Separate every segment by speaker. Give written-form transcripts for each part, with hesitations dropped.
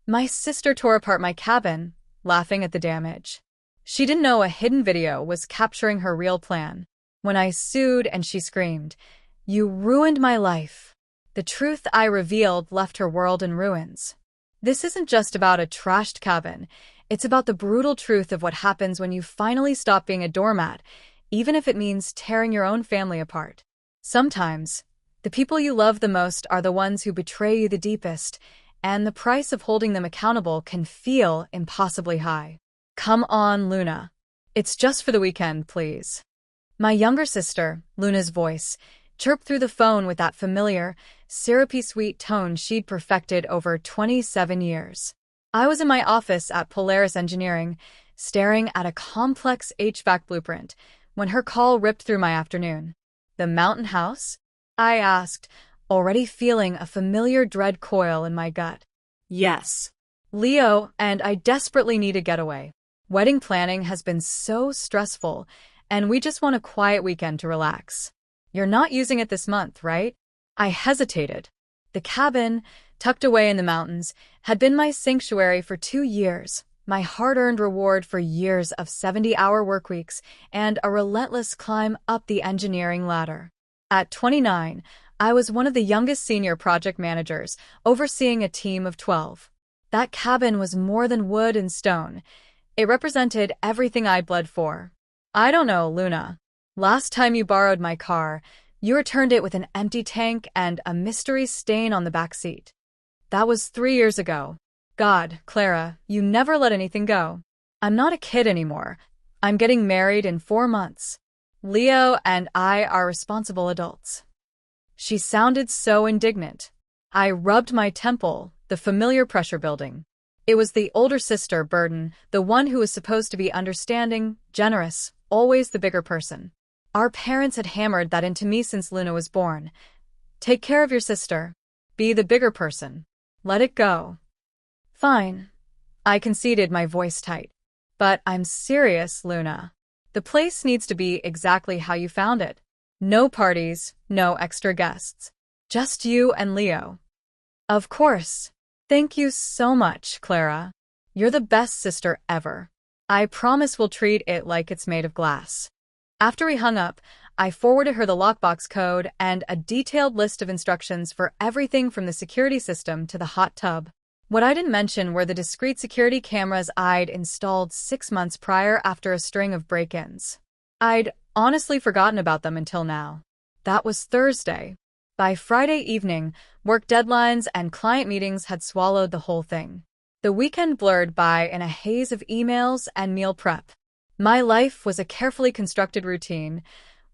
Speaker 1: My sister tore apart my cabin, laughing at the damage. She didn't know a hidden video was capturing her real plan. When I sued and she screamed, "You ruined my life." The truth I revealed left her world in ruins. This isn't just about a trashed cabin. It's about the brutal truth of what happens when you finally stop being a doormat, even if it means tearing your own family apart. Sometimes, the people you love the most are the ones who betray you the deepest, and the price of holding them accountable can feel impossibly high. Come on, Luna. It's just for the weekend, please. My younger sister, Luna's voice, chirped through the phone with that familiar, syrupy sweet tone she'd perfected over 27 years. I was in my office at Polaris Engineering, staring at a complex HVAC blueprint, when her call ripped through my afternoon. "The mountain house?" I asked, already feeling a familiar dread coil in my gut. "Yes. Leo and I desperately need a getaway. Wedding planning has been so stressful, and we just want a quiet weekend to relax. You're not using it this month, right?" I hesitated. The cabin, tucked away in the mountains, had been my sanctuary for 2 years, my hard-earned reward for years of 70-hour workweeks and a relentless climb up the engineering ladder. At 29, I was one of the youngest senior project managers, overseeing a team of 12. That cabin was more than wood and stone. It represented everything I'd bled for. I don't know, Luna. Last time you borrowed my car, you returned it with an empty tank and a mystery stain on the back seat. That was 3 years ago. God, Clara, you never let anything go. I'm not a kid anymore. I'm getting married in 4 months. Leo and I are responsible adults. She sounded so indignant. I rubbed my temple, the familiar pressure building. It was the older sister burden, the one who was supposed to be understanding, generous, always the bigger person. Our parents had hammered that into me since Luna was born. Take care of your sister. Be the bigger person. Let it go. Fine. I conceded, my voice tight. But I'm serious, Luna. The place needs to be exactly how you found it. No parties, no extra guests. Just you and Leo. Of course. Thank you so much, Clara. You're the best sister ever. I promise we'll treat it like it's made of glass. After we hung up, I forwarded her the lockbox code and a detailed list of instructions for everything from the security system to the hot tub. What I didn't mention were the discreet security cameras I'd installed 6 months prior after a string of break-ins. I'd honestly forgotten about them until now. That was Thursday. By Friday evening, work deadlines and client meetings had swallowed the whole thing. The weekend blurred by in a haze of emails and meal prep. My life was a carefully constructed routine.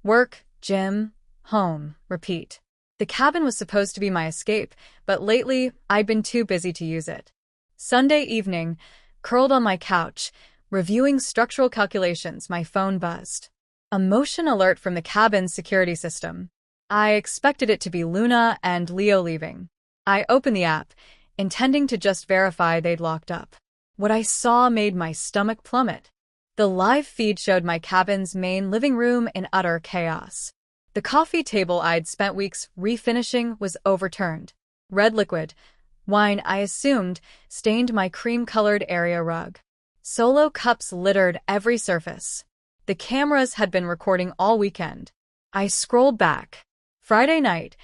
Speaker 1: Work, gym, home, repeat. The cabin was supposed to be my escape, but lately I'd been too busy to use it. Sunday evening, curled on my couch, reviewing structural calculations, my phone buzzed. A motion alert from the cabin's security system. I expected it to be Luna and Leo leaving. I opened the app, intending to just verify they'd locked up. What I saw made my stomach plummet. The live feed showed my cabin's main living room in utter chaos. The coffee table I'd spent weeks refinishing was overturned. Red liquid, wine I assumed, stained my cream-colored area rug. Solo cups littered every surface. The cameras had been recording all weekend. I scrolled back. Friday night,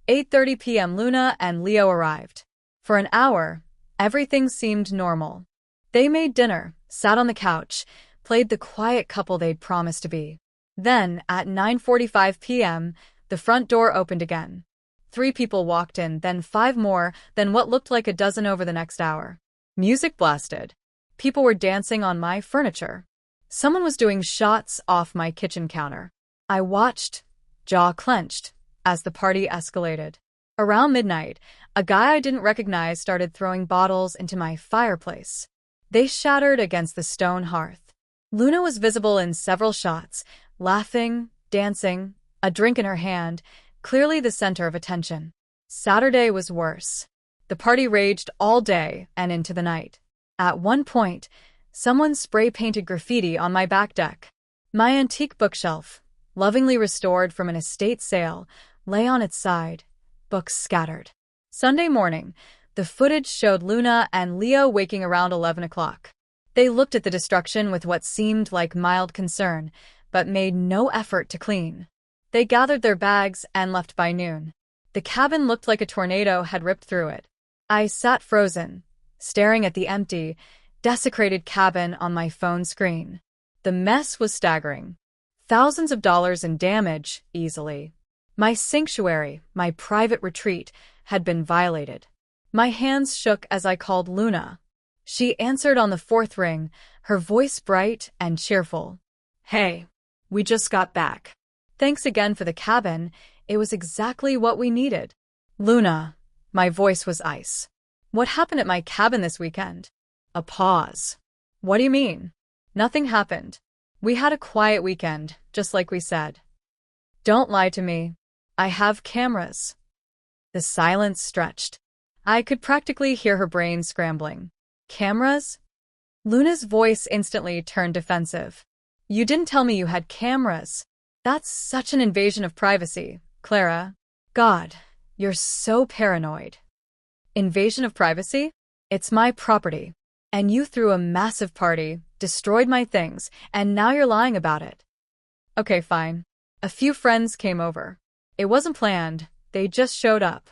Speaker 1: 8:30 p.m. Luna and Leo arrived. For an hour, everything seemed normal. They made dinner, sat on the couch, played the quiet couple they'd promised to be. Then, at 9:45 p.m., the front door opened again. 3 people walked in, then 5 more, then what looked like a dozen over the next hour. Music blasted. People were dancing on my furniture. Someone was doing shots off my kitchen counter. I watched, jaw clenched, as the party escalated. Around midnight, a guy I didn't recognize started throwing bottles into my fireplace. They shattered against the stone hearth. Luna was visible in several shots, laughing, dancing, a drink in her hand, clearly the center of attention. Saturday was worse. The party raged all day and into the night. At one point, someone spray-painted graffiti on my back deck. My antique bookshelf, lovingly restored from an estate sale, lay on its side, books scattered. Sunday morning, The footage showed Luna and Leo waking around 11 o'clock. They looked at the destruction with what seemed like mild concern, but made no effort to clean. They gathered their bags and left by noon. The cabin looked like a tornado had ripped through it. I sat frozen, staring at the empty, desecrated cabin on my phone screen. The mess was staggering. Thousands of dollars in damage, easily. My sanctuary, my private retreat, had been violated. My hands shook as I called Luna. She answered on the fourth ring, her voice bright and cheerful. "Hey, we just got back. Thanks again for the cabin. It was exactly what we needed." "Luna," my voice was ice. "What happened at my cabin this weekend?" A pause. "What do you mean?" "Nothing happened. We had a quiet weekend, just like we said." "Don't lie to me. I have cameras." The silence stretched. I could practically hear her brain scrambling. "Cameras?" Luna's voice instantly turned defensive. "You didn't tell me you had cameras. That's such an invasion of privacy, Clara. God, you're so paranoid." "Invasion of privacy? It's my property. And you threw a massive party, destroyed my things, and now you're lying about it." "Okay, fine. A few friends came over. It wasn't planned, they just showed up.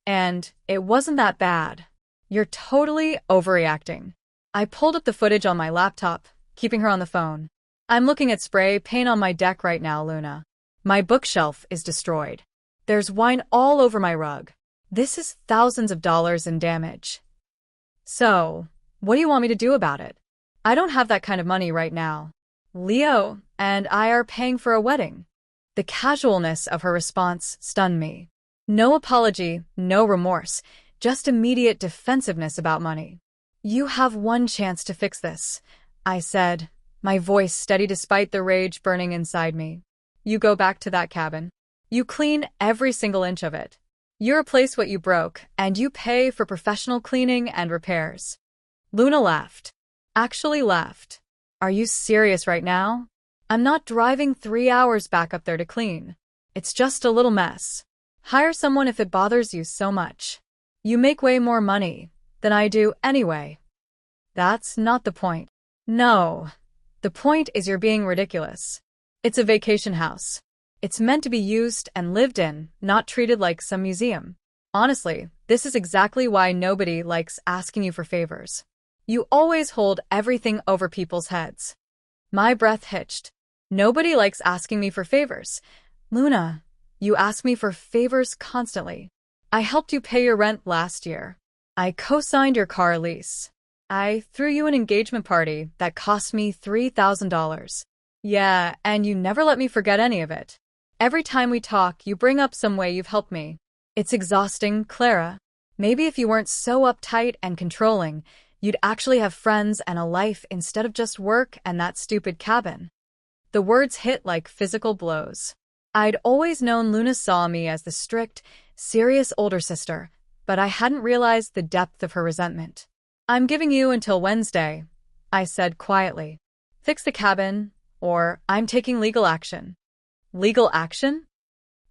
Speaker 1: And it wasn't that bad. You're totally overreacting." I pulled up the footage on my laptop, keeping her on the phone. "I'm looking at spray paint on my deck right now, Luna. My bookshelf is destroyed. There's wine all over my rug. This is thousands of dollars in damage. So, what do you want me to do about it? I don't have that kind of money right now. Leo and I are paying for a wedding." The casualness of her response stunned me. No apology, no remorse, just immediate defensiveness about money. "You have one chance to fix this," I said, my voice steady despite the rage burning inside me. "You go back to that cabin. You clean every single inch of it. You replace what you broke, and you pay for professional cleaning and repairs." Luna laughed. Actually laughed. "Are you serious right now? I'm not driving 3 hours back up there to clean. It's just a little mess. Hire someone if it bothers you so much. You make way more money than I do anyway." "That's not the point." "No. The point is you're being ridiculous. It's a vacation house. It's meant to be used and lived in, not treated like some museum. Honestly, this is exactly why nobody likes asking you for favors. You always hold everything over people's heads." My breath hitched. "Nobody likes asking me for favors. Luna, you ask me for favors constantly. I helped you pay your rent last year. I co-signed your car lease. I threw you an engagement party that cost me $3,000. Yeah, and you never let me forget any of it. Every time we talk, you bring up some way you've helped me. It's exhausting, Clara. Maybe if you weren't so uptight and controlling, you'd actually have friends and a life instead of just work and that stupid cabin." The words hit like physical blows. I'd always known Luna saw me as the strict, serious older sister, but I hadn't realized the depth of her resentment. "I'm giving you until Wednesday," I said quietly. "Fix the cabin, or I'm taking legal action." "Legal action?"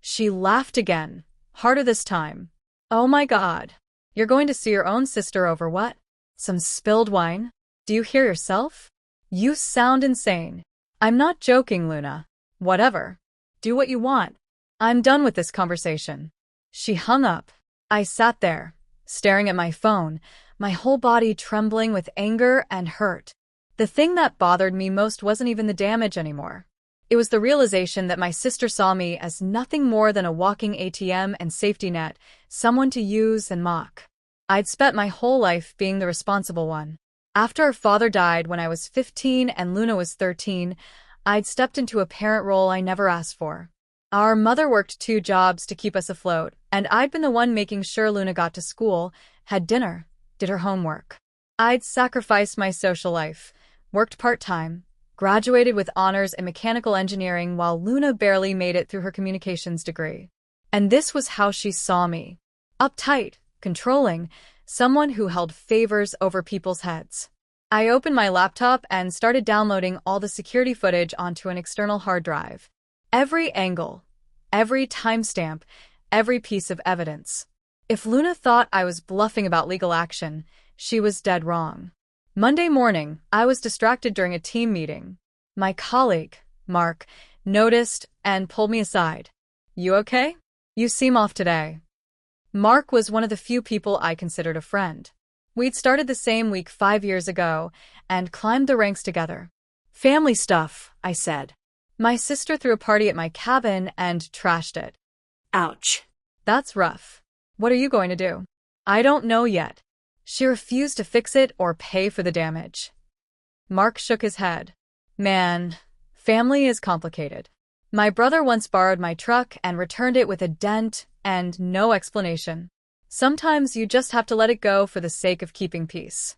Speaker 1: She laughed again, harder this time. "Oh my God. You're going to sue your own sister over what? Some spilled wine? Do you hear yourself? You sound insane." "I'm not joking, Luna. Whatever. Do what you want. I'm done with this conversation." She hung up. I sat there, staring at my phone, my whole body trembling with anger and hurt. The thing that bothered me most wasn't even the damage anymore. It was the realization that my sister saw me as nothing more than a walking ATM and safety net, someone to use and mock. I'd spent my whole life being the responsible one. After our father died when I was 15 and Luna was 13, I'd stepped into a parent role I never asked for. Our mother worked 2 jobs to keep us afloat, and I'd been the one making sure Luna got to school, had dinner, did her homework. I'd sacrificed my social life, worked part-time, graduated with honors in mechanical engineering while Luna barely made it through her communications degree. And this was how she saw me. Uptight, controlling, someone who held favors over people's heads. I opened my laptop and started downloading all the security footage onto an external hard drive. Every angle, every timestamp, every piece of evidence. If Luna thought I was bluffing about legal action, she was dead wrong. Monday morning, I was distracted during a team meeting. My colleague, Mark, noticed and pulled me aside. "You okay? You seem off today." Mark was one of the few people I considered a friend. We'd started the same week 5 years ago and climbed the ranks together. "Family stuff," I said. "My sister threw a party at my cabin and trashed it."
Speaker 2: Ouch.
Speaker 1: "That's rough. What are you going to do?" "I don't know yet. She refused to fix it or pay for the damage." Mark shook his head. "Man, family is complicated. My brother once borrowed my truck and returned it with a dent and no explanation. Sometimes you just have to let it go for the sake of keeping peace."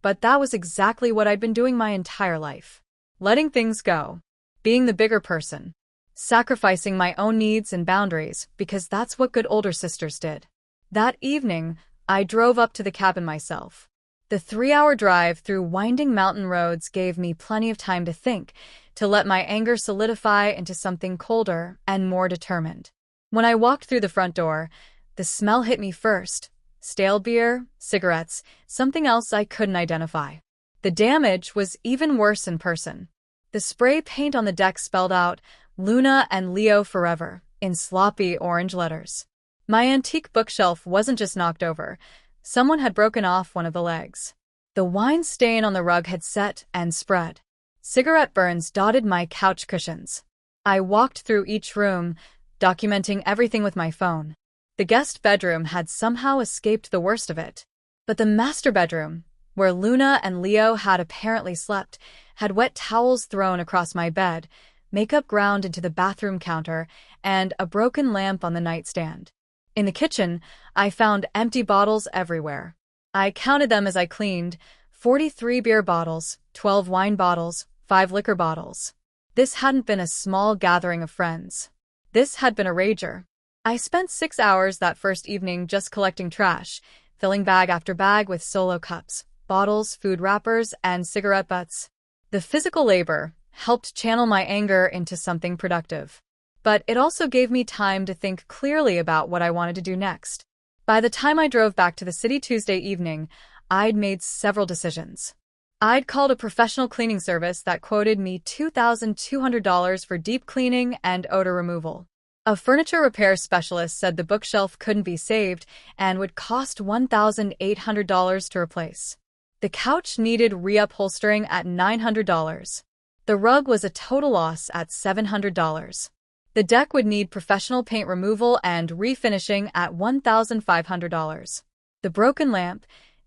Speaker 1: But that was exactly what I'd been doing my entire life. Letting things go. Being the bigger person. Sacrificing my own needs and boundaries because that's what good older sisters did. That evening, I drove up to the cabin myself. The 3-hour drive through winding mountain roads gave me plenty of time to think, to let my anger solidify into something colder and more determined. When I walked through the front door, the smell hit me first. Stale beer, cigarettes, something else I couldn't identify. The damage was even worse in person. The spray paint on the deck spelled out, "Luna and Leo forever," in sloppy orange letters. My antique bookshelf wasn't just knocked over. Someone had broken off one of the legs. The wine stain on the rug had set and spread. Cigarette burns dotted my couch cushions. I walked through each room, documenting everything with my phone. The guest bedroom had somehow escaped the worst of it. But the master bedroom, where Luna and Leo had apparently slept, had wet towels thrown across my bed, makeup ground into the bathroom counter, and a broken lamp on the nightstand. In the kitchen, I found empty bottles everywhere. I counted them as I cleaned: 43 beer bottles, 12 wine bottles, 5 liquor bottles. This hadn't been a small gathering of friends. This had been a rager. I spent 6 hours that first evening just collecting trash, filling bag after bag with Solo cups, bottles, food wrappers, and cigarette butts. The physical labor helped channel my anger into something productive. But it also gave me time to think clearly about what I wanted to do next. By the time I drove back to the city Tuesday evening, I'd made several decisions. I'd called a professional cleaning service that quoted me $2,200 for deep cleaning and odor removal. A furniture repair specialist said the bookshelf couldn't be saved and would cost $1,800 to replace. The couch needed reupholstering at $900. The rug was a total loss at $700. The deck would need professional paint removal and refinishing at $1,500. The broken lamp,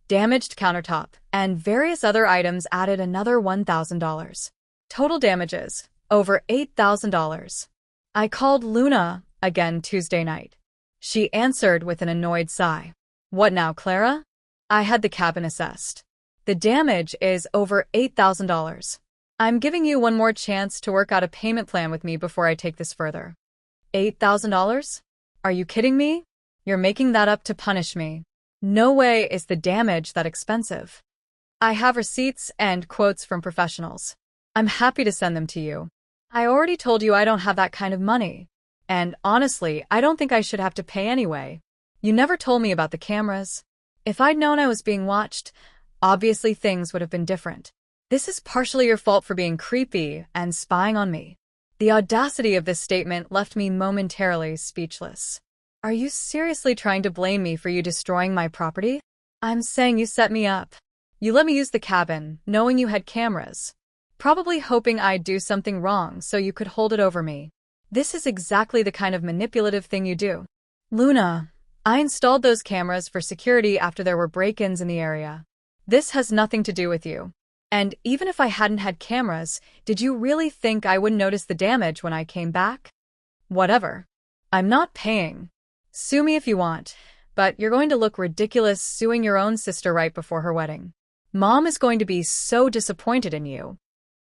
Speaker 1: damaged countertop, and various other items added another $1,000. Total damages, over $8,000. I called Luna again Tuesday night. She answered with an annoyed sigh. "What now, Clara?" I had the cabin assessed. "The damage is over $8,000. I'm giving you one more chance to work out a payment plan with me before I take this further." $8,000? Are you kidding me? You're making that up to punish me. No way is the damage that expensive. I have receipts and quotes from professionals. I'm happy to send them to you. I already told you I don't have that kind of money. And honestly, I don't think I should have to pay anyway. You never told me about the cameras. If I'd known I was being watched, obviously things would have been different. This is partially your fault for being creepy and spying on me. The audacity of this statement left me momentarily speechless. Are you seriously trying to blame me for you destroying my property? I'm saying you set me up. You let me use the cabin, knowing you had cameras. Probably hoping I'd do something wrong so you could hold it over me. This is exactly the kind of manipulative thing you do. Luna, I installed those cameras for security after there were break-ins in the area. This has nothing to do with you. And even if I hadn't had cameras, did you really think I wouldn't notice the damage when I came back? Whatever. I'm not paying. Sue me if you want, but you're going to look ridiculous suing your own sister right before her wedding. Mom is going to be so disappointed in you.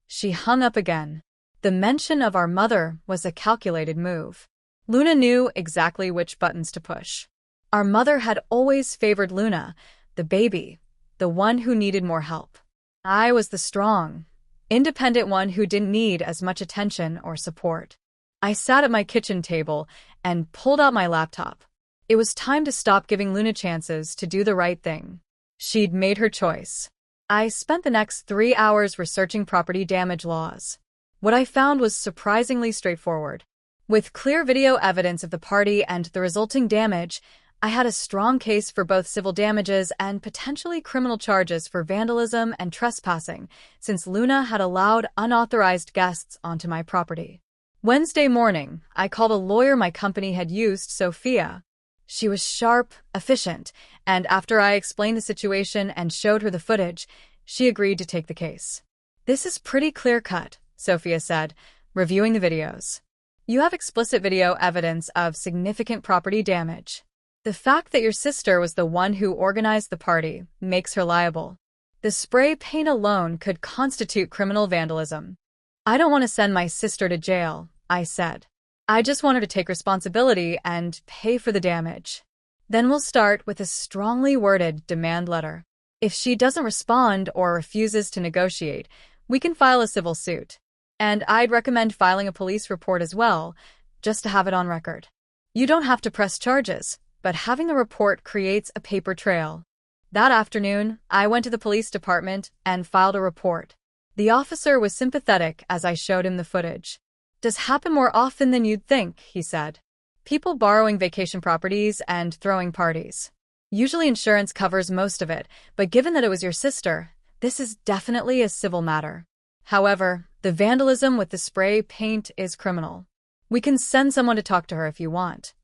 Speaker 1: She hung up again. The mention of our mother was a calculated move. Luna knew exactly which buttons to push. Our mother had always favored Luna, the baby, the one who needed more help. I was the strong, independent one who didn't need as much attention or support. I sat at my kitchen table and pulled out my laptop. It was time to stop giving Luna chances to do the right thing. She'd made her choice. I spent the next 3 hours researching property damage laws. What I found was surprisingly straightforward. With clear video evidence of the party and the resulting damage, I had a strong case for both civil damages and potentially criminal charges for vandalism and trespassing, since Luna had allowed unauthorized guests onto my property. Wednesday morning, I called a lawyer my company had used, Sophia. She was sharp, efficient, and after I explained the situation and showed her the footage, she agreed to take the case. "This is pretty clear-cut," Sophia said, reviewing the videos. "You have explicit video evidence of significant property damage. The fact that your sister was the one who organized the party makes her liable. The spray paint alone could constitute criminal vandalism." "I don't want to send my sister to jail," I said. "I just want her to take responsibility and pay for the damage. Then we'll start with a strongly worded demand letter. If she doesn't respond or refuses to negotiate, we can file a civil suit. And I'd recommend filing a police report as well, just to have it on record. You don't have to press charges, but having the report creates a paper trail." That afternoon, I went to the police department and filed a report. The officer was sympathetic as I showed him the footage. "Does happen more often than you'd think," he said. "People borrowing vacation properties and throwing parties. Usually insurance covers most of it, but given that it was your sister, this is definitely a civil matter. However, the vandalism with the spray paint is criminal. We can send someone to talk to her if you want."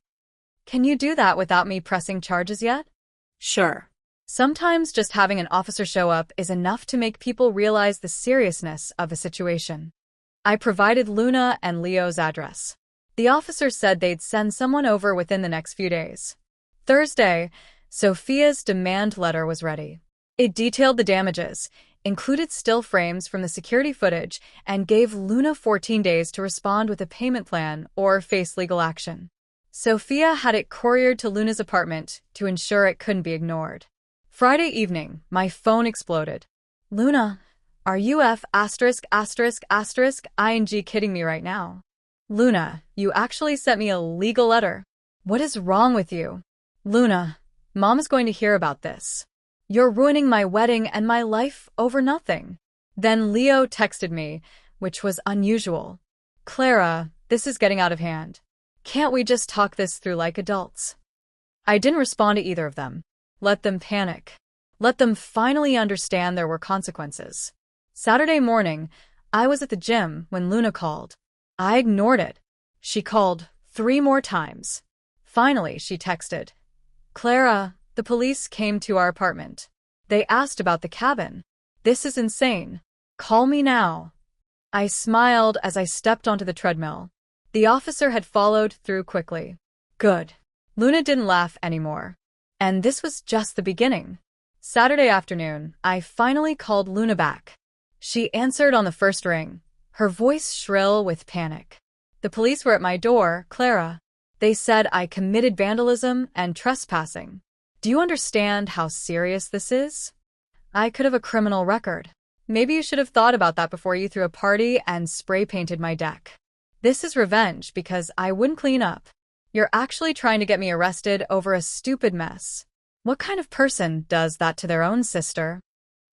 Speaker 1: "Can you do that without me pressing charges yet?"
Speaker 2: Sure.
Speaker 1: Sometimes just having an officer show up is enough to make people realize the seriousness of the situation. I provided Luna and Leo's address. The officer said they'd send someone over within the next few days. Thursday, Sophia's demand letter was ready. It detailed the damages, included still frames from the security footage, and gave Luna 14 days to respond with a payment plan or face legal action. Sophia had it couriered to Luna's apartment to ensure it couldn't be ignored. Friday evening, my phone exploded. "Luna, are you ing kidding me right now? Luna, you actually sent me a legal letter. What is wrong with you? Luna, Mom is going to hear about this. You're ruining my wedding and my life over nothing." Then Leo texted me, which was unusual. "Clara, this is getting out of hand. Can't we just talk this through like adults?" I didn't respond to either of them. Let them panic. Let them finally understand there were consequences. Saturday morning, I was at the gym when Luna called. I ignored it. She called 3 more times. Finally, she texted, "Clara, the police came to our apartment. They asked about the cabin. This is insane. Call me now." I smiled as I stepped onto the treadmill. The officer had followed through quickly. Good. Luna didn't laugh anymore. And this was just the beginning. Saturday afternoon, I finally called Luna back. She answered on the first ring, her voice shrill with panic. "The police were at my door, Clara. They said I committed vandalism and trespassing. Do you understand how serious this is? I could have a criminal record. Maybe you should have thought about that before you threw a party and spray painted my deck. This is revenge because I wouldn't clean up. You're actually trying to get me arrested over a stupid mess. What kind of person does that to their own sister?"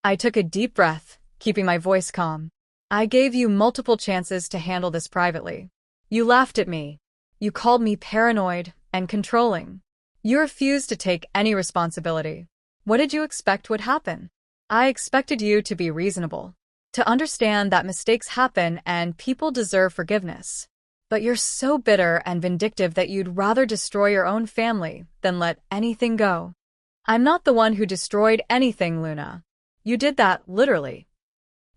Speaker 1: I took a deep breath, keeping my voice calm. "I gave you multiple chances to handle this privately. You laughed at me. You called me paranoid and controlling. You refused to take any responsibility. What did you expect would happen? I expected you to be reasonable, to understand that mistakes happen and people deserve forgiveness. But you're so bitter and vindictive that you'd rather destroy your own family than let anything go. I'm not the one who destroyed anything, Luna. You did that, literally."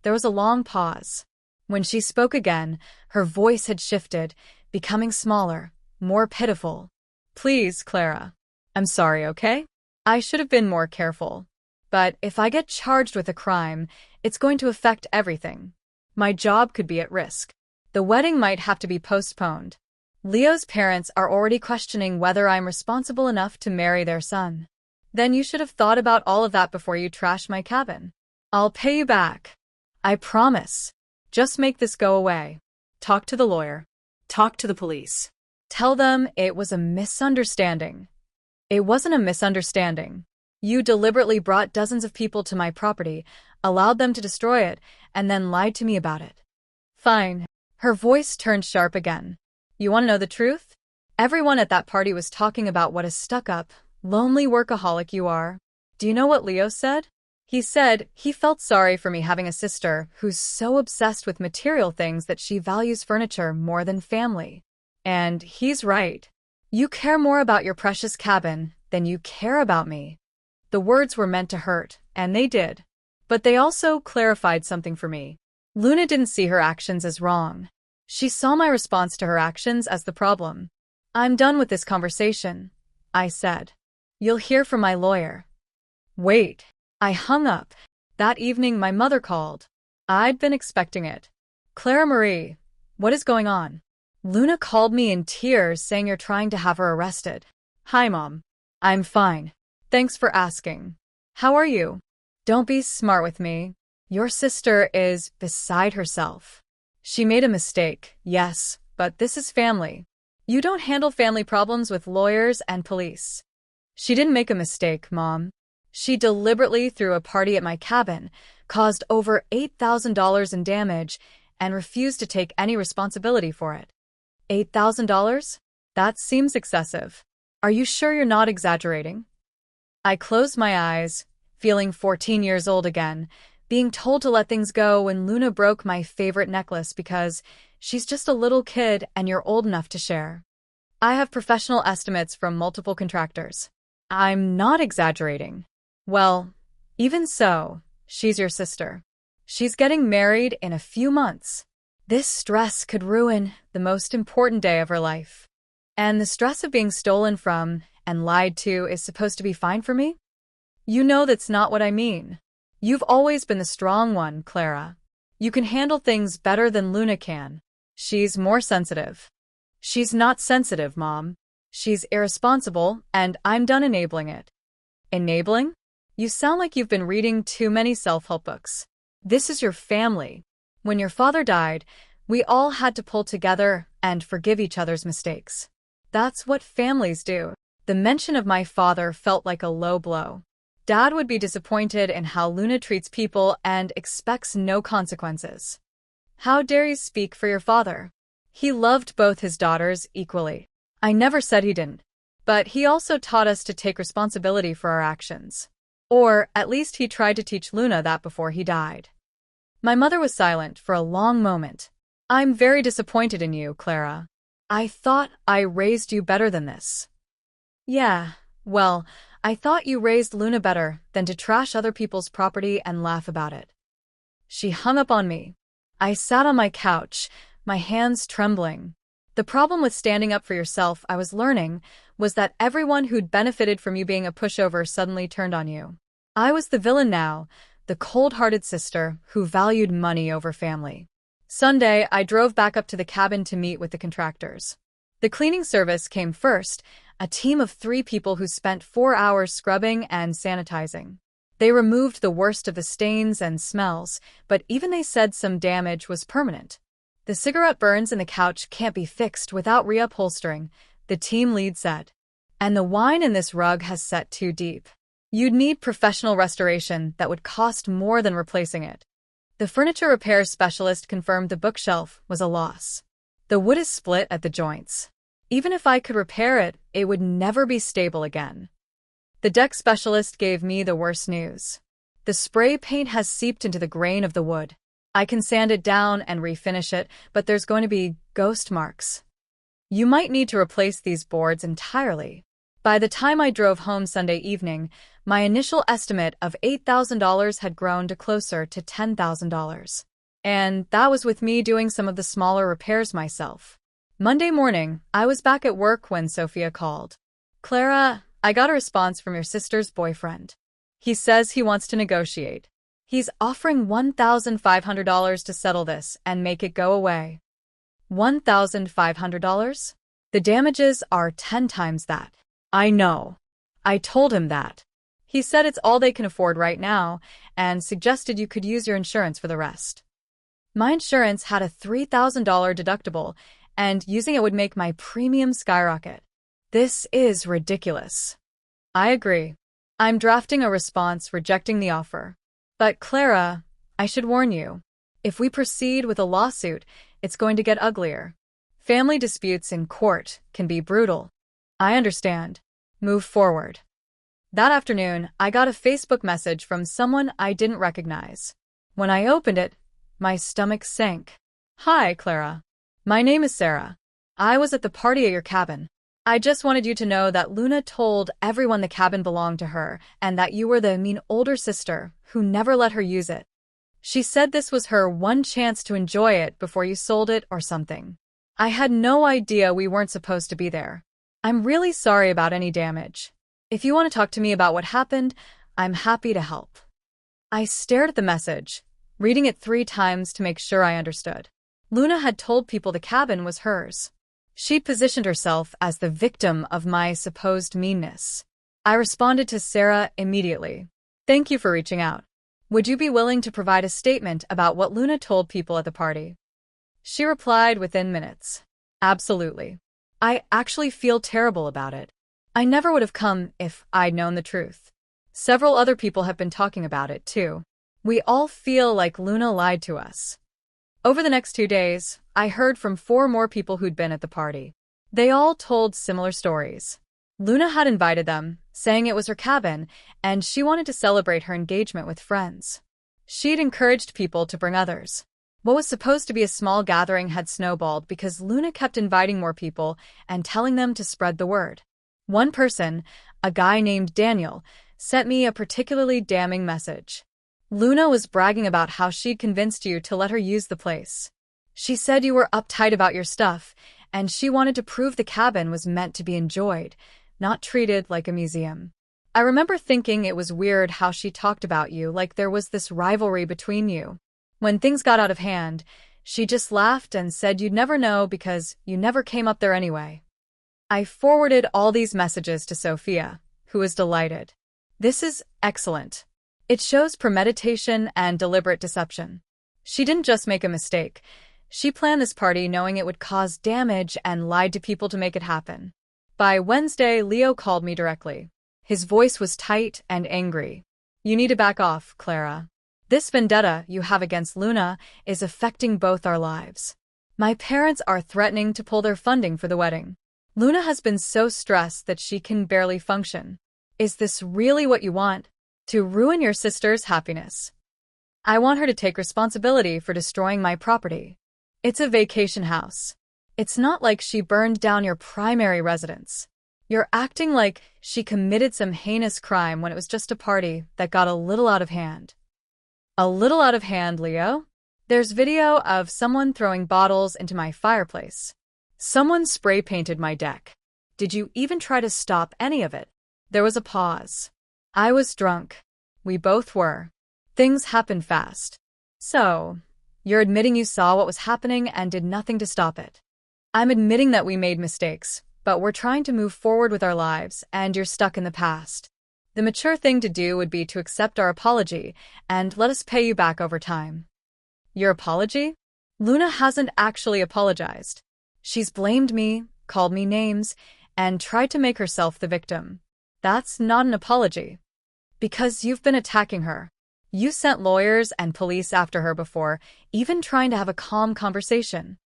Speaker 1: There was a long pause. When she spoke again, her voice had shifted, becoming smaller, more pitiful. "Please, Clara. I'm sorry, okay? I should have been more careful. But if I get charged with a crime, it's going to affect everything. My job could be at risk. The wedding might have to be postponed. Leo's parents are already questioning whether I'm responsible enough to marry their son. Then you should have thought about all of that before you trash my cabin. I'll pay you back. I promise. Just make this go away. Talk to the lawyer. Talk to the police. Tell them it was a misunderstanding. It wasn't a misunderstanding. You deliberately brought dozens of people to my property, allowed them to destroy it, and then lied to me about it. Fine. Her voice turned sharp again. You want to know the truth? Everyone at that party was talking about what a stuck-up, lonely workaholic you are. Do you know what Leo said? He said he felt sorry for me having a sister who's so obsessed with material things that she values furniture more than family. And he's right. You care more about your precious cabin than you care about me. The words were meant to hurt, and they did. But they also clarified something for me. Luna didn't see her actions as wrong. She saw my response to her actions as the problem. I'm done with this conversation, I said. You'll hear from my lawyer. Wait. I hung up. That evening my mother called. I'd been expecting it. Clara Marie, what is going on? Luna called me in tears saying you're trying to have her arrested. Hi, Mom. I'm fine. Thanks for asking. How are you? Don't be smart with me. Your sister is beside herself. She made a mistake, yes, but this is family. You don't handle family problems with lawyers and police. She didn't make a mistake, Mom. She deliberately threw a party at my cabin, caused over $8,000 in damage, and refused to take any responsibility for it. $8,000? That seems excessive. Are you sure you're not exaggerating? I closed my eyes, feeling 14 years old again, being told to let things go when Luna broke my favorite necklace because she's just a little kid and you're old enough to share. I have professional estimates from multiple contractors. I'm not exaggerating. Well, even so, she's your sister. She's getting married in a few months. This stress could ruin the most important day of her life. And the stress of being stolen from and lied to is supposed to be fine for me? You know that's not what I mean. You've always been the strong one, Clara. You can handle things better than Luna can. She's more sensitive. She's not sensitive, Mom. She's irresponsible, and I'm done enabling it. Enabling? You sound like you've been reading too many self-help books. This is your family. When your father died, we all had to pull together and forgive each other's mistakes. That's what families do. The mention of my father felt like a low blow. Dad would be disappointed in how Luna treats people and expects no consequences. How dare you speak for your father? He loved both his daughters equally. I never said he didn't. But he also taught us to take responsibility for our actions. Or at least he tried to teach Luna that before he died. My mother was silent for a long moment. I'm very disappointed in you, Clara. I thought I raised you better than this. Yeah, well, I thought you raised Luna better than to trash other people's property and laugh about it. She hung up on me. I sat on my couch, my hands trembling. The problem with standing up for yourself, I was learning, was that everyone who'd benefited from you being a pushover suddenly turned on you. I was the villain now, the cold-hearted sister who valued money over family. Sunday, I drove back up to the cabin to meet with the contractors. The cleaning service came first, a team of 3 people who spent 4 hours scrubbing and sanitizing. They removed the worst of the stains and smells, but even they said some damage was permanent. The cigarette burns in the couch can't be fixed without reupholstering, the team lead said. And the wine in this rug has set too deep. You'd need professional restoration that would cost more than replacing it. The furniture repair specialist confirmed the bookshelf was a loss. The wood is split at the joints. Even if I could repair it, it would never be stable again. The deck specialist gave me the worst news. The spray paint has seeped into the grain of the wood. I can sand it down and refinish it, but there's going to be ghost marks. You might need to replace these boards entirely. By the time I drove home Sunday evening, my initial estimate of $8,000 had grown to closer to $10,000. And that was with me doing some of the smaller repairs myself. Monday morning, I was back at work when Sophia called. Clara, I got a response from your sister's boyfriend. He says he wants to negotiate. He's offering $1,500 to settle this and make it go away. $1,500? The damages are 10 times that. I know. I told him that. He said it's all they can afford right now and suggested you could use your insurance for the rest. My insurance had a $3,000 deductible, and using it would make my premium skyrocket. This is ridiculous. I agree. I'm drafting a response rejecting the offer. But Clara, I should warn you. If we proceed with a lawsuit, it's going to get uglier. Family disputes in court can be brutal. I understand. Move forward. That afternoon, I got a Facebook message from someone I didn't recognize. When I opened it, my stomach sank. Hi, Clara. My name is Sarah. I was at the party at your cabin. I just wanted you to know that Luna told everyone the cabin belonged to her and that you were the mean older sister who never let her use it. She said this was her one chance to enjoy it before you sold it or something. I had no idea we weren't supposed to be there. I'm really sorry about any damage. If you want to talk to me about what happened, I'm happy to help. I stared at the message, reading it 3 times to make sure I understood. Luna had told people the cabin was hers. She'd positioned herself as the victim of my supposed meanness. I responded to Sarah immediately. Thank you for reaching out. Would you be willing to provide a statement about what Luna told people at the party? She replied within minutes. Absolutely. I actually feel terrible about it. I never would have come if I'd known the truth. Several other people have been talking about it, too. We all feel like Luna lied to us. Over the next 2 days, I heard from 4 more people who'd been at the party. They all told similar stories. Luna had invited them, saying it was her cabin, and she wanted to celebrate her engagement with friends. She'd encouraged people to bring others. What was supposed to be a small gathering had snowballed because Luna kept inviting more people and telling them to spread the word. One person, a guy named Daniel, sent me a particularly damning message. Luna was bragging about how she'd convinced you to let her use the place. She said you were uptight about your stuff, and she wanted to prove the cabin was meant to be enjoyed, not treated like a museum. I remember thinking it was weird how she talked about you like there was this rivalry between you. When things got out of hand, she just laughed and said you'd never know because you never came up there anyway. I forwarded all these messages to Sophia, who was delighted. This is excellent. It shows premeditation and deliberate deception. She didn't just make a mistake. She planned this party knowing it would cause damage and lied to people to make it happen. By Wednesday, Leo called me directly. His voice was tight and angry. You need to back off, Clara. This vendetta you have against Luna is affecting both our lives. My parents are threatening to pull their funding for the wedding. Luna has been so stressed that she can barely function. Is this really what you want? To ruin your sister's happiness? I want her to take responsibility for destroying my property. It's a vacation house. It's not like she burned down your primary residence. You're acting like she committed some heinous crime when it was just a party that got a little out of hand. A little out of hand, Leo? There's video of someone throwing bottles into my fireplace. Someone spray-painted my deck. Did you even try to stop any of it? There was a pause. I was drunk. We both were. Things happened fast. So, you're admitting you saw what was happening and did nothing to stop it. I'm admitting that we made mistakes, but we're trying to move forward with our lives, and you're stuck in the past. The mature thing to do would be to accept our apology and let us pay you back over time. Your apology? Luna hasn't actually apologized. She's blamed me, called me names, and tried to make herself the victim. That's not an apology. Because you've been attacking her. You sent lawyers and police after her before, even trying to have a calm conversation.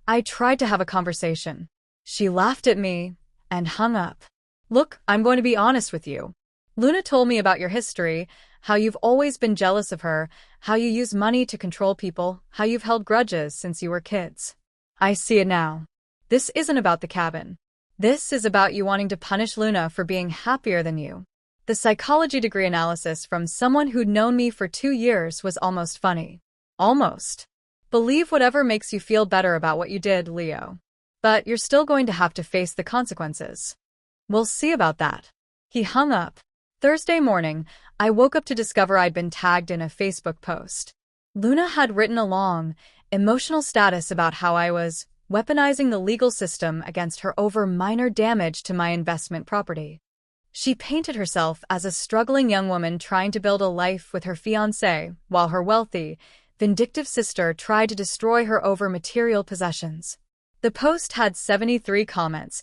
Speaker 1: I tried to have a conversation. She laughed at me and hung up. Look, I'm going to be honest with you. Luna told me about your history, how you've always been jealous of her, how you use money to control people, how you've held grudges since you were kids. I see it now. This isn't about the cabin. This is about you wanting to punish Luna for being happier than you. The psychology degree analysis from someone who'd known me for 2 years was almost funny. Almost. Believe whatever makes you feel better about what you did, Leo. But you're still going to have to face the consequences. We'll see about that. He hung up. Thursday morning, I woke up to discover I'd been tagged in a Facebook post. Luna had written a long, emotional status about how I was weaponizing the legal system against her over minor damage to my investment property. She painted herself as a struggling young woman trying to build a life with her fiancé, while her wealthy, vindictive sister tried to destroy her over material possessions. The post had 73 comments,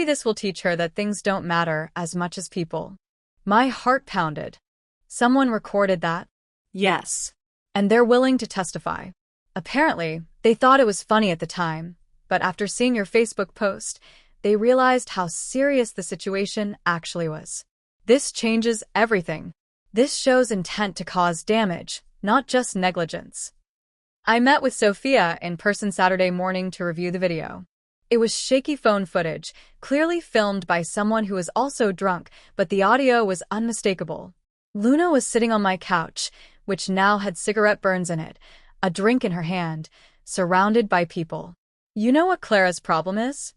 Speaker 1: Maybe this will teach her that things don't matter as much as people. My heart pounded. Someone recorded that?
Speaker 2: Yes.
Speaker 1: And they're willing to testify. Apparently, they thought it was funny at the time, but after seeing your Facebook post, they realized how serious the situation actually was. This changes everything. This shows intent to cause damage, not just negligence. I met with Sophia in person Saturday morning to review the video. It was shaky phone footage, clearly filmed by someone who was also drunk, but the audio was unmistakable. Luna was sitting on my couch, which now had cigarette burns in it, a drink in her hand, surrounded by people. You know what Clara's problem is?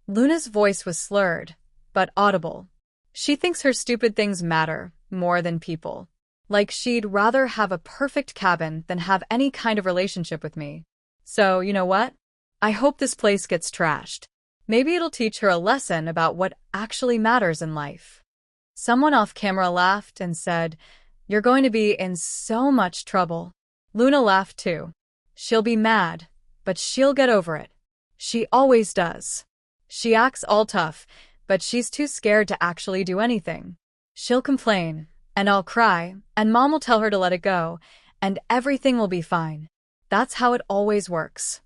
Speaker 1: Luna's voice was slurred, but audible. She thinks her stupid things matter more than people. Like she'd rather have a perfect cabin than have any kind of relationship with me. So, you know what? I hope this place gets trashed. Maybe it'll teach her a lesson about what actually matters in life. Someone off camera laughed and said, "You're going to be in so much trouble." Luna laughed too. She'll be mad, but she'll get over it. She always does. She acts all tough, but she's too scared to actually do anything. She'll complain, and I'll cry, and Mom will tell her to let it go, and everything will be fine. That's how it always works.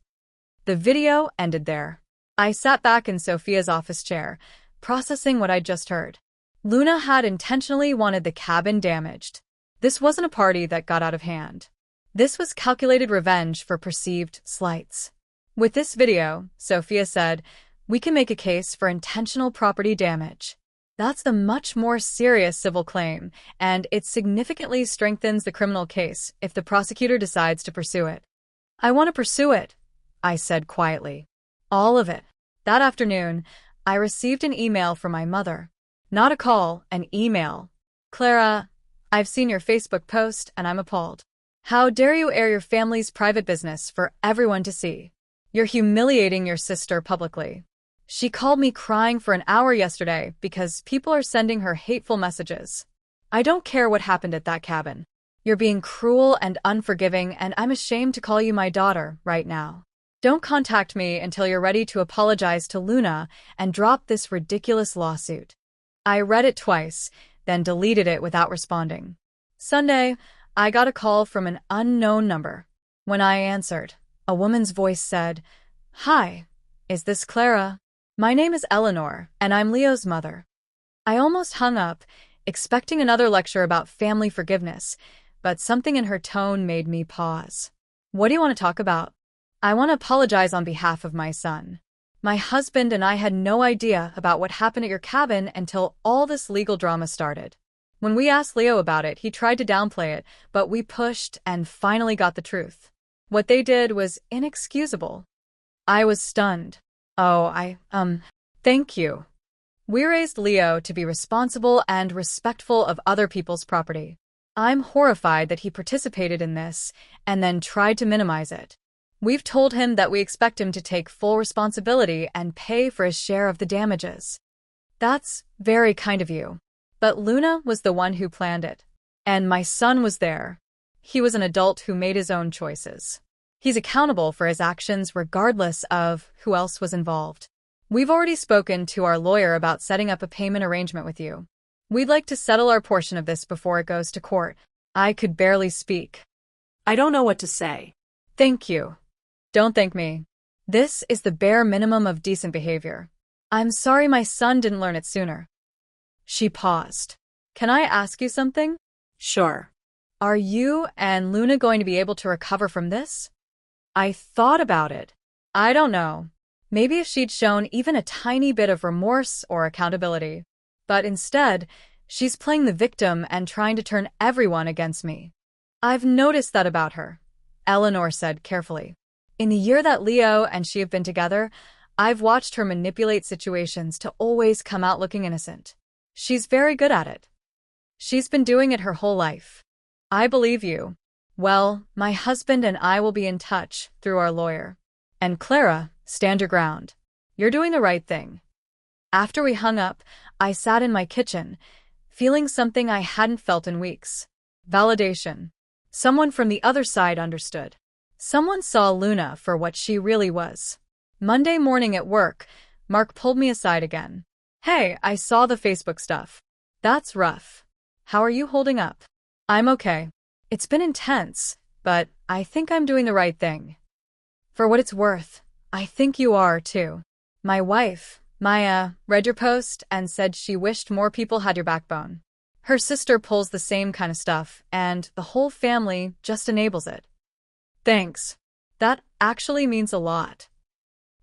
Speaker 1: The video ended there. I sat back in Sophia's office chair, processing what I'd just heard. Luna had intentionally wanted the cabin damaged. This wasn't a party that got out of hand. This was calculated revenge for perceived slights. With this video, Sophia said, we can make a case for intentional property damage. That's the much more serious civil claim, and it significantly strengthens the criminal case if the prosecutor decides to pursue it. I want to pursue it, I said quietly. All of it. That afternoon, I received an email from my mother. Not a call, an email. Clara, I've seen your Facebook post and I'm appalled. How dare you air your family's private business for everyone to see? You're humiliating your sister publicly. She called me crying for an hour yesterday because people are sending her hateful messages. I don't care what happened at that cabin. You're being cruel and unforgiving, and I'm ashamed to call you my daughter right now. Don't contact me until you're ready to apologize to Luna and drop this ridiculous lawsuit. I read it twice, then deleted it without responding. Sunday, I got a call from an unknown number. When I answered, a woman's voice said, "Hi, is this Clara? My name is Eleanor, and I'm Leo's mother." I almost hung up, expecting another lecture about family forgiveness, but something in her tone made me pause. "What do you want to talk about?" "I want to apologize on behalf of my son. My husband and I had no idea about what happened at your cabin until all this legal drama started. When we asked Leo about it, he tried to downplay it, but we pushed and finally got the truth. What they did was inexcusable." I was stunned. Thank you. We raised Leo to be responsible and respectful of other people's property. I'm horrified that he participated in this and then tried to minimize it. We've told him that we expect him to take full responsibility and pay for his share of the damages. That's very kind of you. But Luna was the one who planned it. And my son was there. He was an adult who made his own choices. He's accountable for his actions regardless of who else was involved. We've already spoken to our lawyer about setting up a payment arrangement with you. We'd like to settle our portion of this before it goes to court. I could barely speak.
Speaker 2: I don't know what to say.
Speaker 1: Thank you. Don't thank me. This is the bare minimum of decent behavior. I'm sorry my son didn't learn it sooner. She paused. Can I ask you something?
Speaker 2: Sure.
Speaker 1: Are you and Luna going to be able to recover from this? I thought about it. I don't know. Maybe if she'd shown even a tiny bit of remorse or accountability. But instead, she's playing the victim and trying to turn everyone against me. I've noticed that about her, Eleanor said carefully. In the year that Leo and she have been together, I've watched her manipulate situations to always come out looking innocent. She's very good at it. She's been doing it her whole life. I believe you. Well, my husband and I will be in touch through our lawyer. And Clara, stand your ground. You're doing the right thing. After we hung up, I sat in my kitchen, feeling something I hadn't felt in weeks. Validation. Someone from the other side understood. Someone saw Luna for what she really was. Monday morning at work, Mark pulled me aside again. "Hey, I saw the Facebook stuff. That's rough. How are you holding up?" "I'm okay. It's been intense, but I think I'm doing the right thing." "For what it's worth, I think you are, too. My wife, Maya, read your post and said she wished more people had your backbone. Her sister pulls the same kind of stuff, and the whole family just enables it." Thanks. That actually means a lot.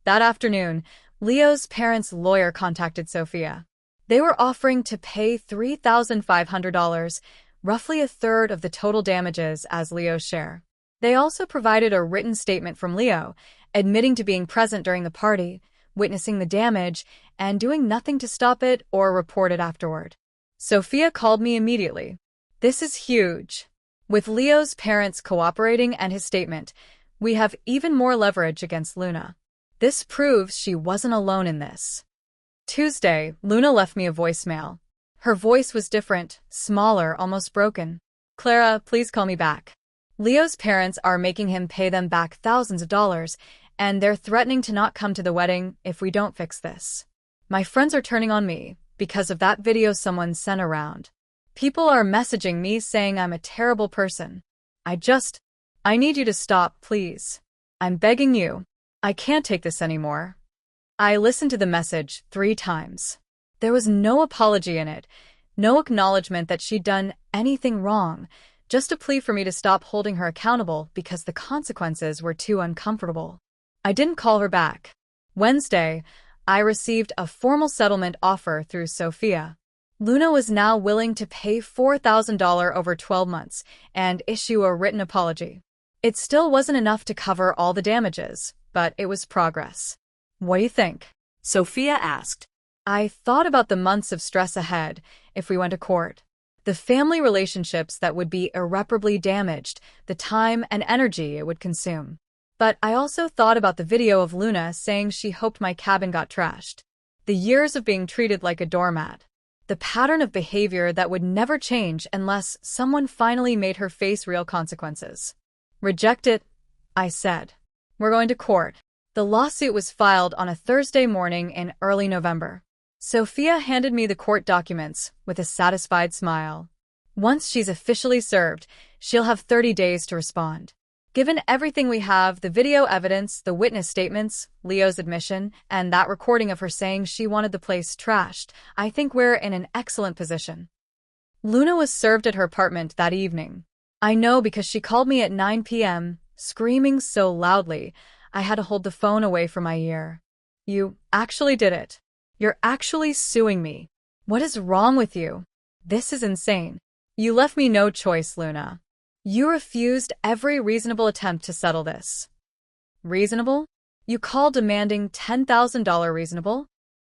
Speaker 1: That afternoon, Leo's parents' lawyer contacted Sophia. They were offering to pay $3,500, roughly a third of the total damages as Leo's share. They also provided a written statement from Leo, admitting to being present during the party, witnessing the damage, and doing nothing to stop it or report it afterward. Sophia called me immediately. "This is huge. With Leo's parents cooperating and his statement, we have even more leverage against Luna. This proves she wasn't alone in this." Tuesday, Luna left me a voicemail. Her voice was different, smaller, almost broken. "Clara, please call me back. Leo's parents are making him pay them back thousands of dollars, and they're threatening to not come to the wedding if we don't fix this. My friends are turning on me because of that video someone sent around. People are messaging me saying I'm a terrible person. I need you to stop, please. I'm begging you. I can't take this anymore." I listened to the message 3 times. There was no apology in it, no acknowledgement that she'd done anything wrong, just a plea for me to stop holding her accountable because the consequences were too uncomfortable. I didn't call her back. Wednesday, I received a formal settlement offer through Sophia. Luna was now willing to pay $4,000 over 12 months and issue a written apology. It still wasn't enough to cover all the damages, but it was progress. "What do you think?"
Speaker 2: Sophia asked.
Speaker 1: I thought about the months of stress ahead if we went to court. The family relationships that would be irreparably damaged, the time and energy it would consume. But I also thought about the video of Luna saying she hoped my cabin got trashed. The years of being treated like a doormat. The pattern of behavior that would never change unless someone finally made her face real consequences. Reject it, I said. We're going to court. The lawsuit was filed on a Thursday morning in early November. Sophia handed me the court documents with a satisfied smile. Once she's officially served, she'll have 30 days to respond. Given everything we have, the video evidence, the witness statements, Leo's admission, and that recording of her saying she wanted the place trashed, I think we're in an excellent position. Luna was served at her apartment that evening. I know because she called me at 9 p.m., screaming so loudly, I had to hold the phone away from my ear. You actually did it. You're actually suing me. What is wrong with you? This is insane. You left me no choice, Luna. You refused every reasonable attempt to settle this. Reasonable? You call demanding $10,000 reasonable?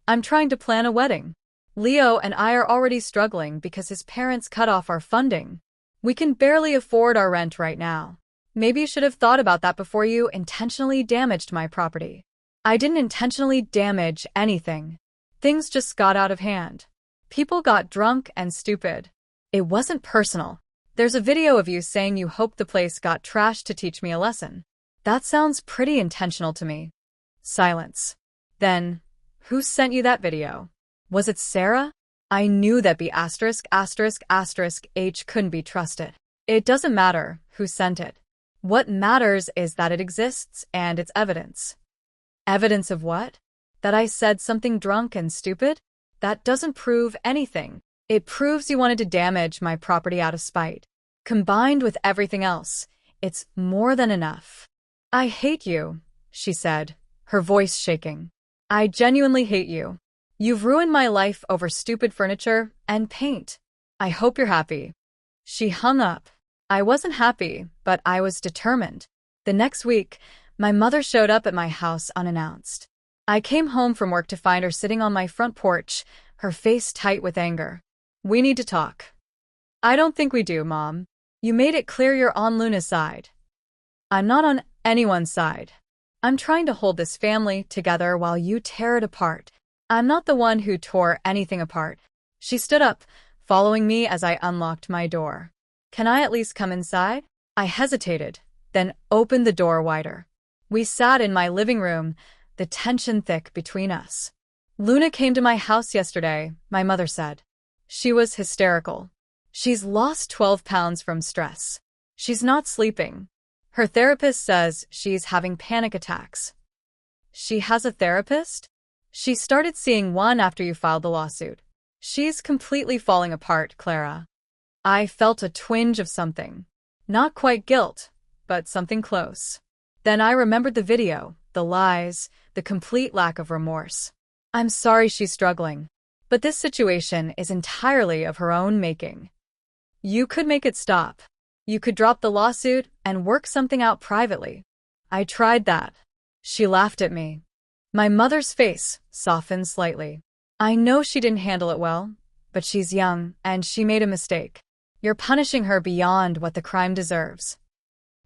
Speaker 1: I'm trying to plan a wedding. Leo and I are already struggling because his parents cut off our funding. We can barely afford our rent right now. Maybe you should have thought about that before you intentionally damaged my property. I didn't intentionally damage anything. Things just got out of hand. People got drunk and stupid. It wasn't personal. There's a video of you saying you hoped the place got trashed to teach me a lesson. That sounds pretty intentional to me. Silence. Then, who sent you that video? Was it Sarah? I knew that B*******H couldn't be trusted. It doesn't matter who sent it. What matters is that it exists and it's evidence. Evidence of what? That I said something drunk and stupid? That doesn't prove anything. It proves you wanted to damage my property out of spite. Combined with everything else, it's more than enough. I hate you, she said, her voice shaking. I genuinely hate you. You've ruined my life over stupid furniture and paint. I hope you're happy. She hung up. I wasn't happy, but I was determined. The next week, my mother showed up at my house unannounced. I came home from work to find her sitting on my front porch, her face tight with anger. We need to talk. I don't think we do, Mom. You made it clear you're on Luna's side. I'm not on anyone's side. I'm trying to hold this family together while you tear it apart. I'm not the one who tore anything apart. She stood up, following me as I unlocked my door. Can I at least come inside? I hesitated, then opened the door wider. We sat in my living room, the tension thick between us. Luna came to my house yesterday, my mother said. She was hysterical. She's lost 12 pounds from stress. She's not sleeping. Her therapist says she's having panic attacks. She has a therapist? She started seeing one after you filed the lawsuit. She's completely falling apart, Clara. I felt a twinge of something. Not quite guilt, but something close. Then I remembered the video, the lies, the complete lack of remorse. I'm sorry she's struggling, but this situation is entirely of her own making. You could make it stop. You could drop the lawsuit and work something out privately. I tried that. She laughed at me. My mother's face softened slightly. I know she didn't handle it well, but she's young and she made a mistake. You're punishing her beyond what the crime deserves.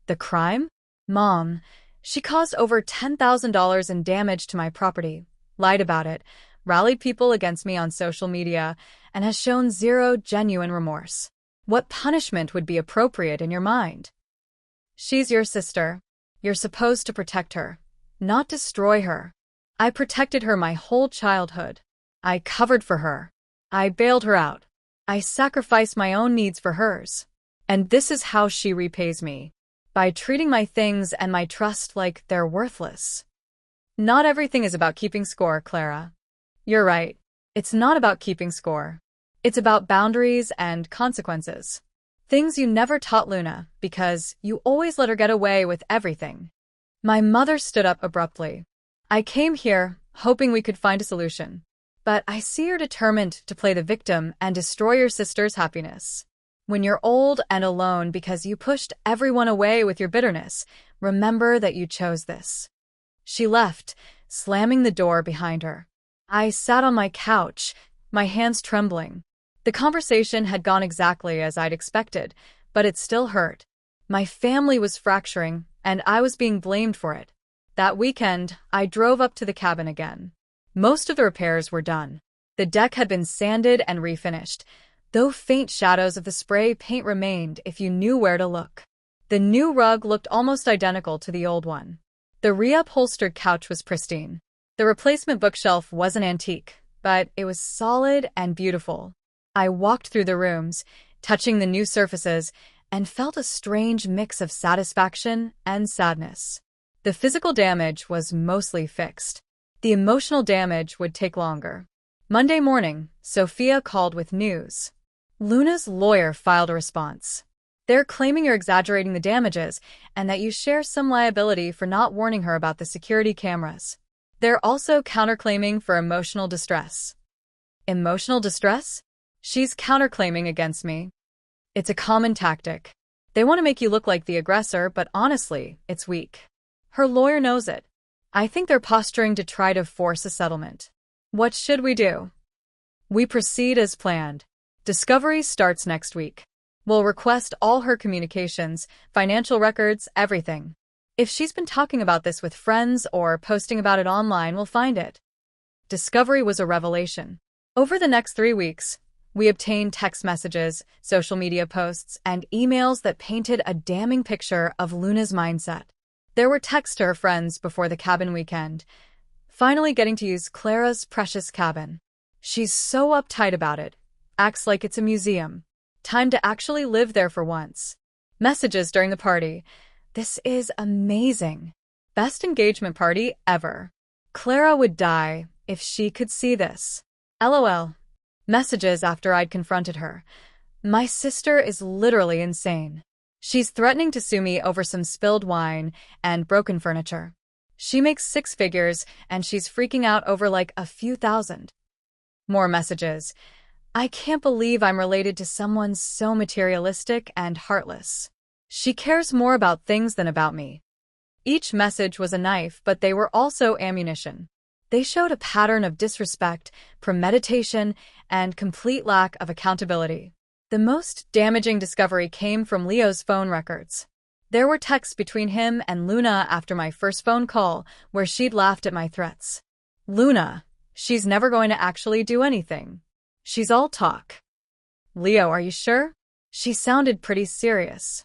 Speaker 1: The crime? Mom, she caused over $10,000 in damage to my property, lied about it, rallied people against me on social media, and has shown zero genuine remorse. What punishment would be appropriate in your mind? She's your sister. You're supposed to protect her, not destroy her. I protected her my whole childhood. I covered for her. I bailed her out. I sacrificed my own needs for hers. And this is how she repays me. By treating my things and my trust like they're worthless. Not everything is about keeping score, Clara. You're right. It's not about keeping score. It's about boundaries and consequences. Things you never taught Luna because you always let her get away with everything. My mother stood up abruptly. I came here hoping we could find a solution. But I see you're determined to play the victim and destroy your sister's happiness. When you're old and alone because you pushed everyone away with your bitterness, remember that you chose this. She left, slamming the door behind her. I sat on my couch, my hands trembling. The conversation had gone exactly as I'd expected, but it still hurt. My family was fracturing, and I was being blamed for it. That weekend, I drove up to the cabin again. Most of the repairs were done. The deck had been sanded and refinished, though faint shadows of the spray paint remained if you knew where to look. The new rug looked almost identical to the old one. The reupholstered couch was pristine. The replacement bookshelf wasn't antique, but it was solid and beautiful. I walked through the rooms, touching the new surfaces, and felt a strange mix of satisfaction and sadness. The physical damage was mostly fixed. The emotional damage would take longer. Monday morning, Sophia called with news. Luna's lawyer filed a response. They're claiming you're exaggerating the damages and that you share some liability for not warning her about the security cameras. They're also counterclaiming for emotional distress. Emotional distress? She's counterclaiming against me. It's a common tactic. They want to make you look like the aggressor, but honestly, it's weak. Her lawyer knows it. I think they're posturing to try to force a settlement. What should we do? We proceed as planned. Discovery starts next week. We'll request all her communications, financial records, everything. If she's been talking about this with friends or posting about it online, we'll find it. Discovery was a revelation. Over the next 3 weeks, we obtained text messages, social media posts, and emails that painted a damning picture of Luna's mindset. There were texts to her friends before the cabin weekend. Finally getting to use Clara's precious cabin. She's so uptight about it. Acts like it's a museum. Time to actually live there for once. Messages during the party. This is amazing. Best engagement party ever. Clara would die if she could see this. LOL. Messages after I'd confronted her. My sister is literally insane. She's threatening to sue me over some spilled wine and broken furniture. She makes 6 figures and she's freaking out over like a few thousand. More messages. I can't believe I'm related to someone so materialistic and heartless. She cares more about things than about me. Each message was a knife, but they were also ammunition. They showed a pattern of disrespect, premeditation, and complete lack of accountability. The most damaging discovery came from Leo's phone records. There were texts between him and Luna after my first phone call where she'd laughed at my threats. Luna, she's never going to actually do anything. She's all talk. Leo, are you sure? She sounded pretty serious.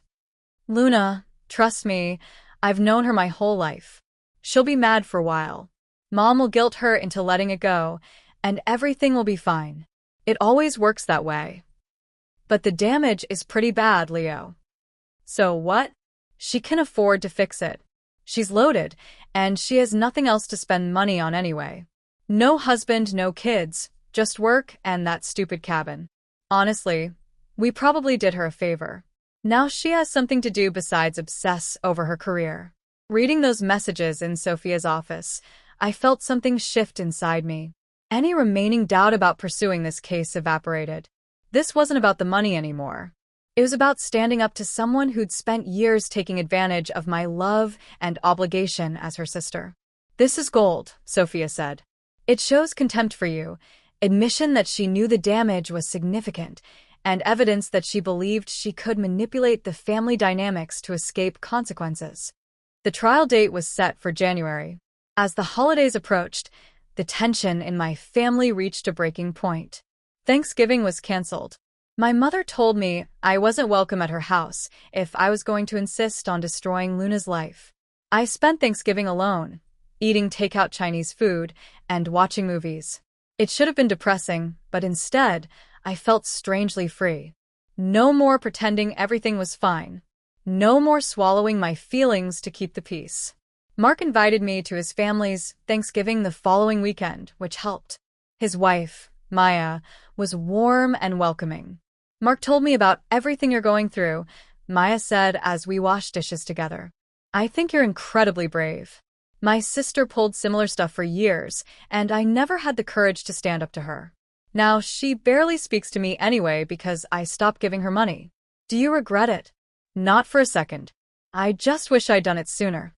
Speaker 1: Luna, trust me, I've known her my whole life. She'll be mad for a while. Mom will guilt her into letting it go, and everything will be fine. It always works that way. But the damage is pretty bad, Leo. So what? She can afford to fix it. She's loaded, and she has nothing else to spend money on anyway. No husband, no kids. Just work and that stupid cabin. Honestly, we probably did her a favor. Now she has something to do besides obsess over her career. Reading those messages in Sophia's office, I felt something shift inside me. Any remaining doubt about pursuing this case evaporated. This wasn't about the money anymore. It was about standing up to someone who'd spent years taking advantage of my love and obligation as her sister. This is gold, Sophia said. It shows contempt for you. Admission that she knew the damage was significant, and evidence that she believed she could manipulate the family dynamics to escape consequences. The trial date was set for January. As the holidays approached, the tension in my family reached a breaking point. Thanksgiving was canceled. My mother told me I wasn't welcome at her house if I was going to insist on destroying Luna's life. I spent Thanksgiving alone, eating takeout Chinese food and watching movies. It should have been depressing, but instead, I felt strangely free. No more pretending everything was fine. No more swallowing my feelings to keep the peace. Mark invited me to his family's Thanksgiving the following weekend, which helped. His wife, Maya, was warm and welcoming. Mark told me about everything you're going through, Maya said as we washed dishes together. I think you're incredibly brave. My sister pulled similar stuff for years, and I never had the courage to stand up to her. Now she barely speaks to me anyway because I stopped giving her money. Do you regret it? Not for a second. I just wish I'd done it sooner.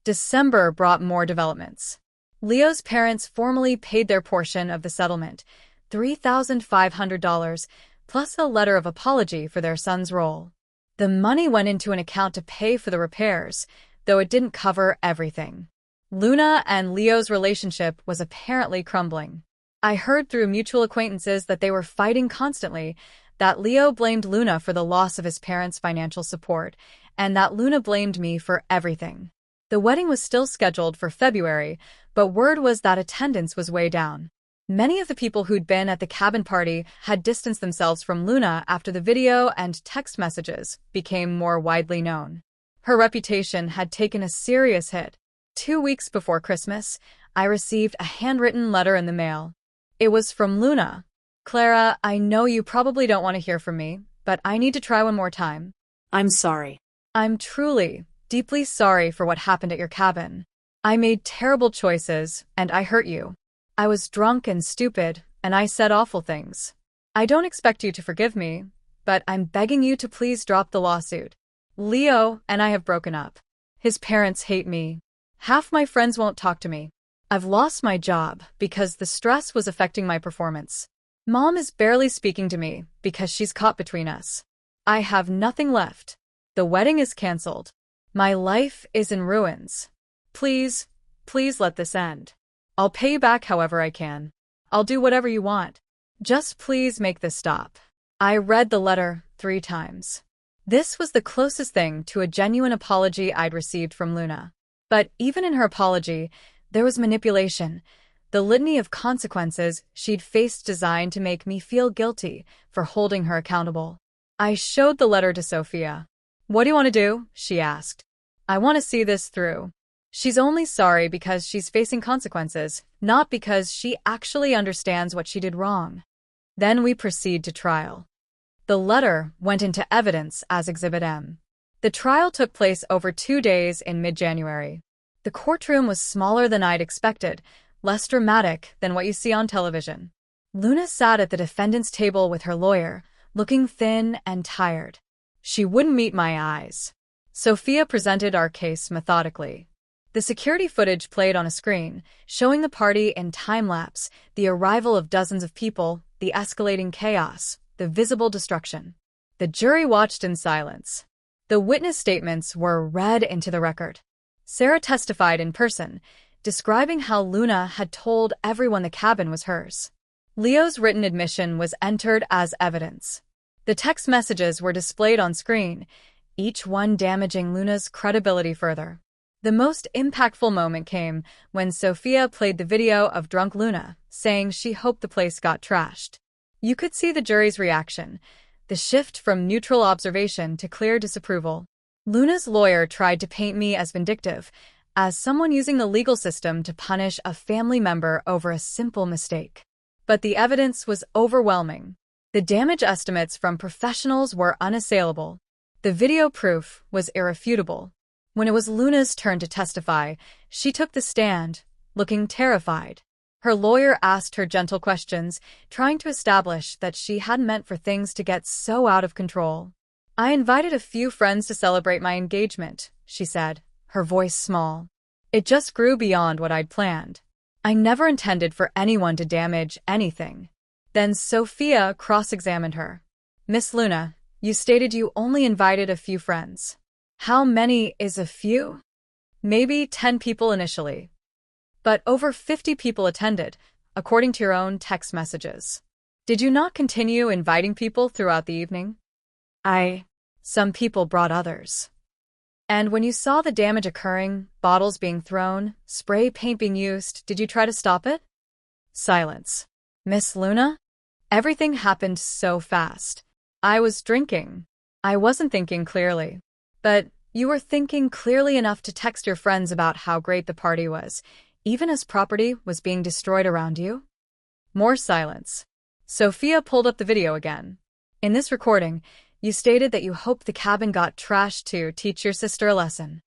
Speaker 1: December brought more developments. Leo's parents formally paid their portion of the settlement. $3,500, plus a letter of apology for their son's role. The money went into an account to pay for the repairs, though it didn't cover everything. Luna and Leo's relationship was apparently crumbling. I heard through mutual acquaintances that they were fighting constantly, that Leo blamed Luna for the loss of his parents' financial support, and that Luna blamed me for everything. The wedding was still scheduled for February, but word was that attendance was way down. Many of the people who'd been at the cabin party had distanced themselves from Luna after the video and text messages became more widely known. Her reputation had taken a serious hit. 2 weeks before Christmas, I received a handwritten letter in the mail. It was from Luna. "Clara, I know you probably don't want to hear from me, but I need to try one more time.
Speaker 2: I'm sorry.
Speaker 1: I'm truly, deeply sorry for what happened at your cabin. I made terrible choices, and I hurt you. I was drunk and stupid, and I said awful things. I don't expect you to forgive me, but I'm begging you to please drop the lawsuit. Leo and I have broken up. His parents hate me. Half my friends won't talk to me. I've lost my job because the stress was affecting my performance. Mom is barely speaking to me because she's caught between us. I have nothing left. The wedding is canceled. My life is in ruins. Please, please let this end. I'll pay you back however I can. I'll do whatever you want. Just please make this stop." I read the letter 3 times. This was the closest thing to a genuine apology I'd received from Luna. But even in her apology, there was manipulation. The litany of consequences she'd faced designed to make me feel guilty for holding her accountable. I showed the letter to Sophia. "What do you want to do?" she asked. "I want to see this through." She's only sorry because she's facing consequences, not because she actually understands what she did wrong. Then we proceed to trial. The letter went into evidence as Exhibit M. The trial took place over 2 days in mid-January. The courtroom was smaller than I'd expected, less dramatic than what you see on television. Luna sat at the defendant's table with her lawyer, looking thin and tired. She wouldn't meet my eyes. Sophia presented our case methodically. The security footage played on a screen, showing the party in time-lapse, the arrival of dozens of people, the escalating chaos, the visible destruction. The jury watched in silence. The witness statements were read into the record. Sarah testified in person, describing how Luna had told everyone the cabin was hers. Leo's written admission was entered as evidence. The text messages were displayed on screen, each one damaging Luna's credibility further. The most impactful moment came when Sophia played the video of drunk Luna, saying she hoped the place got trashed. You could see the jury's reaction, the shift from neutral observation to clear disapproval. Luna's lawyer tried to paint me as vindictive, as someone using the legal system to punish a family member over a simple mistake. But the evidence was overwhelming. The damage estimates from professionals were unassailable. The video proof was irrefutable. When it was Luna's turn to testify, she took the stand, looking terrified. Her lawyer asked her gentle questions, trying to establish that she hadn't meant for things to get so out of control. "I invited a few friends to celebrate my engagement," she said, her voice small. "It just grew beyond what I'd planned. I never intended for anyone to damage anything." Then Sophia cross-examined her. "Miss Luna, you stated you only invited a few friends. How many is a few?" "Maybe 10 people initially. But over 50 people attended, according to your own text messages. Did you not continue inviting people throughout the evening?" Some people brought others. "And when you saw the damage occurring, bottles being thrown, spray paint being used, did you try to stop it?" Silence. "Miss Luna? Everything happened so fast. I was drinking. I wasn't thinking clearly. But you were thinking clearly enough to text your friends about how great the party was, even as property was being destroyed around you?" More silence. Sophia pulled up the video again. "In this recording, you stated that you hoped the cabin got trashed to teach your sister a lesson.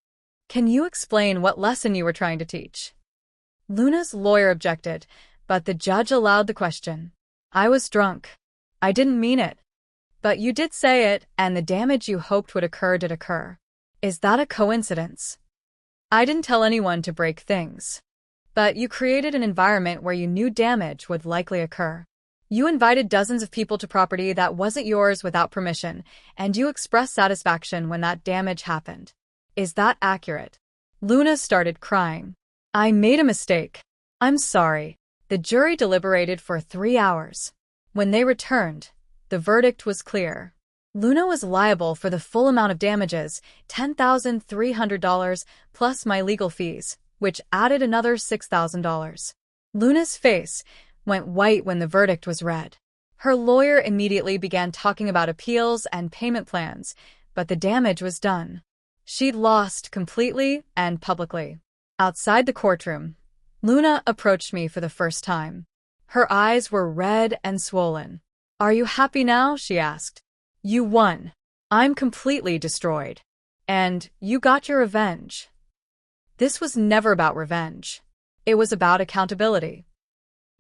Speaker 1: Can you explain what lesson you were trying to teach?" Luna's lawyer objected, but the judge allowed the question. "I was drunk. I didn't mean it. But you did say it, and the damage you hoped would occur did occur. Is that a coincidence? I didn't tell anyone to break things. But you created an environment where you knew damage would likely occur. You invited dozens of people to property that wasn't yours without permission, and you expressed satisfaction when that damage happened. Is that accurate? Luna started crying. I made a mistake. I'm sorry. The jury deliberated for 3 hours. When they returned, the verdict was clear. Luna was liable for the full amount of damages, $10,300, plus my legal fees, which added another $6,000. Luna's face went white when the verdict was read. Her lawyer immediately began talking about appeals and payment plans, but the damage was done. She'd lost completely and publicly. Outside the courtroom, Luna approached me for the first time. Her eyes were red and swollen. Are you happy now? She asked. You won. I'm completely destroyed. And you got your revenge. This was never about revenge. It was about accountability.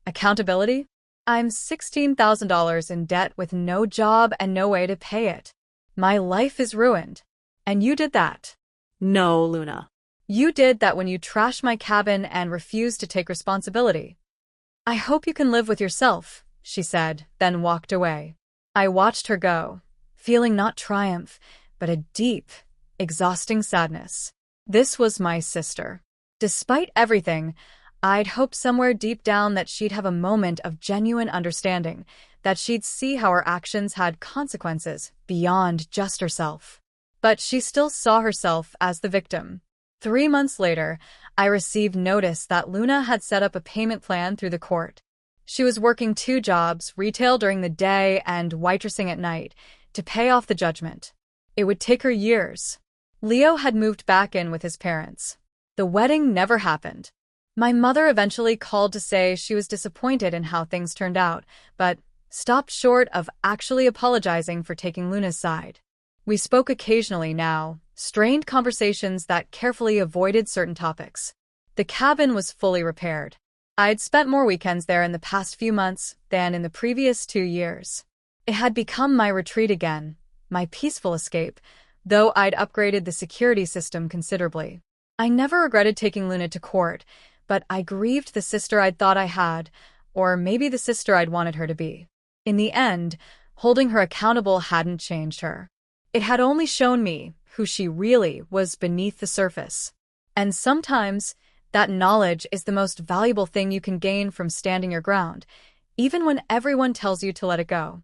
Speaker 1: Accountability? I'm $16,000 in debt with no job and no way to pay it. My life is ruined. And you did that.
Speaker 2: No, Luna.
Speaker 1: You did that when you trashed my cabin and refused to take responsibility. I hope you can live with yourself, she said, then walked away. I watched her go, feeling not triumph, but a deep, exhausting sadness. This was my sister. Despite everything, I'd hoped somewhere deep down that she'd have a moment of genuine understanding, that she'd see how her actions had consequences beyond just herself. But she still saw herself as the victim. 3 months later, I received notice that Luna had set up a payment plan through the court. She was working 2 jobs, retail during the day and waitressing at night, to pay off the judgment. It would take her years. Leo had moved back in with his parents. The wedding never happened. My mother eventually called to say she was disappointed in how things turned out, but stopped short of actually apologizing for taking Luna's side. We spoke occasionally now, strained conversations that carefully avoided certain topics. The cabin was fully repaired. I'd spent more weekends there in the past few months than in the previous 2 years. It had become my retreat again, my peaceful escape, though I'd upgraded the security system considerably. I never regretted taking Luna to court, but I grieved the sister I'd thought I had, or maybe the sister I'd wanted her to be. In the end, holding her accountable hadn't changed her. It had only shown me who she really was beneath the surface. And sometimes, that knowledge is the most valuable thing you can gain from standing your ground, even when everyone tells you to let it go.